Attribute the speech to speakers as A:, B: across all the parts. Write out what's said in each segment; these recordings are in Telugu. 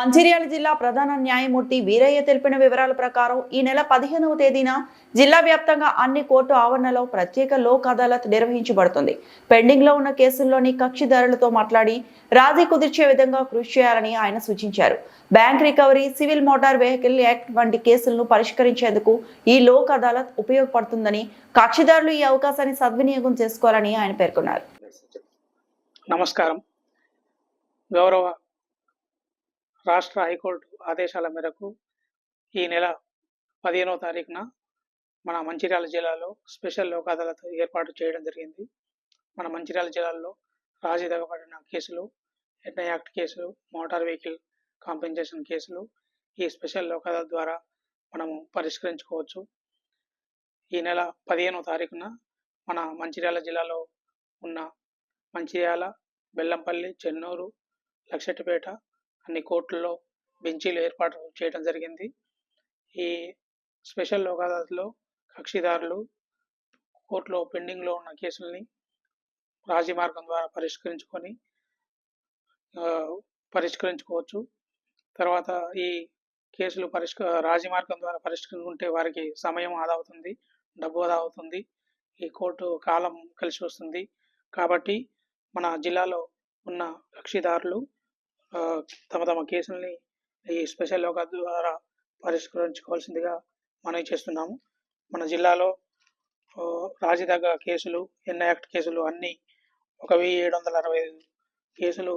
A: మంచిర్యాల జిల్లా ప్రధాన న్యాయమూర్తి వీరయ్య తెలిపిన వివరాల ప్రకారం ఈ నెల 15వ తేదీన జిల్లా వ్యాప్తంగా అన్ని కోర్టు ఆవరణలో ప్రత్యేక లోక్ అదాలత్ నిర్వహించబడుతుంది. పెండింగ్ లో ఉన్న కేసుల్లోని కక్షిదారులతో మాట్లాడి రాజీ కుదిర్చే విధంగా కృషి చేయాలని ఆయన సూచించారు. Bank recovery, civil motor vehicle act వంటి కేసులను పరిష్కరించేందుకు ఈ లోక్ అదాలత్ ఉపయోగపడుతుందని, కక్షిదారులు ఈ అవకాశాన్ని సద్వినియోగం చేసుకోవాలని ఆయన పేర్కొన్నారు.
B: నమస్కారం. గౌరవ రాష్ట్ర హైకోర్టు ఆదేశాల మేరకు ఈ నెల 15వ తారీఖున మన మంచిర్యాల జిల్లాలో స్పెషల్ లోక్ అదాలత్ ఏర్పాటు చేయడం జరిగింది. మన మంచిర్యాల జిల్లాలో రాజీ తెగబడిన కేసులు, ఎన్ఐ యాక్ట్ కేసులు, మోటార్ వెహికల్ కాంపెన్సేషన్ కేసులు ఈ స్పెషల్ లోక్ అదాలత్ ద్వారా మనము పరిష్కరించుకోవచ్చు. ఈ నెల 15వ తారీఖున మన మంచిర్యాల జిల్లాలో ఉన్న మంచిర్యాల, బెల్లంపల్లి, చెన్నూరు, లక్షెట్టిపేట అన్ని కోర్టుల్లో బెంచీలు ఏర్పాటు చేయడం జరిగింది. ఈ స్పెషల్ లోక్ అదాలత్లో కక్షిదారులు కోర్టులో పెండింగ్లో ఉన్న కేసుల్ని రాజీ మార్గం ద్వారా పరిష్కరించుకోవచ్చు. తర్వాత ఈ కేసులు రాజీ మార్గం ద్వారా పరిష్కరించుకుంటే వారికి సమయం ఆదా అవుతుంది, డబ్బు ఆదా అవుతుంది, ఈ కోర్టు కాలం కలిసి వస్తుంది. కాబట్టి మన జిల్లాలో ఉన్న కక్షిదారులు తమ తమ కేసుల్ని ఈ స్పెషల్ లోక్ అదాలత్ ద్వారా పరిష్కరించుకోవాల్సిందిగా మనవి చేస్తున్నాము. మన జిల్లాలో రాజీ తగ్గ కేసులు, ఎన్ఐ యాక్ట్ కేసులు అన్నీ 1765 కేసులు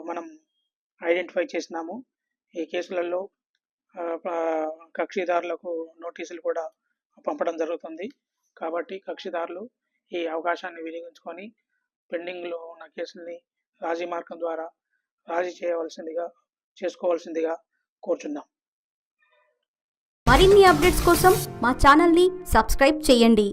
B: మనం ఐడెంటిఫై చేసినాము. ఈ కేసులలో కక్షిదారులకు నోటీసులు కూడా పంపడం జరుగుతుంది. కాబట్టి కక్షిదారులు ఈ అవకాశాన్ని వినియోగించుకొని పెండింగ్లో ఉన్న కేసుల్ని రాజీ మార్గం ద్వారా రాజీ చేసుకోవాల్సిందిగా కోరుచున్నాం.
C: మరిన్ని అప్డేట్స్ కోసం మా ఛానల్ని సబ్స్క్రైబ్ చేయండి.